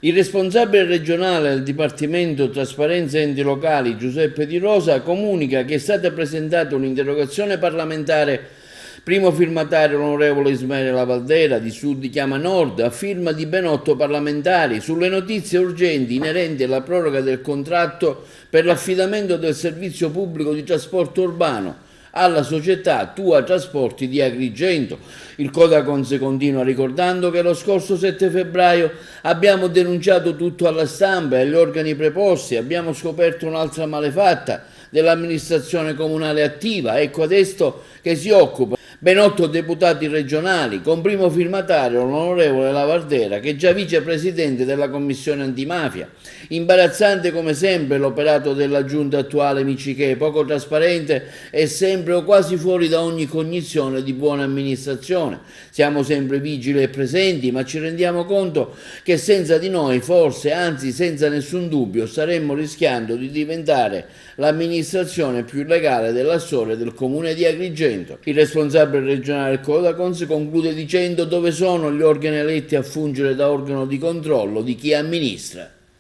Il responsabile regionale del Dipartimento Trasparenza Enti Locali, Giuseppe Di Rosa, comunica che è stata presentata un'interrogazione parlamentare, primo firmatario l'onorevole Ismaele Lavaldera di Sud Chiama Nord, a firma di ben 8 parlamentari, sulle notizie urgenti inerenti alla proroga del contratto per l'affidamento del servizio pubblico di trasporto urbano alla società Tua Trasporti di Agrigento. Il Codacons continua ricordando che lo scorso 7 febbraio abbiamo denunciato tutto alla stampa e agli organi preposti, abbiamo scoperto un'altra malefatta dell'amministrazione comunale attiva, ecco adesso che si occupa. Ben 8 deputati regionali, con primo firmatario l'onorevole Lavardera, che è già vicepresidente della commissione antimafia. Imbarazzante come sempre l'operato della giunta attuale Micichè, poco trasparente e sempre o quasi fuori da ogni cognizione di buona amministrazione. Siamo sempre vigili e presenti, ma ci rendiamo conto che senza di noi, forse, anzi senza nessun dubbio, staremmo rischiando di diventare l'amministrazione più legale della storia del comune di Agrigento. Il responsabile regionale Codacons conclude dicendo: dove sono gli organi eletti a fungere da organo di controllo di chi amministra?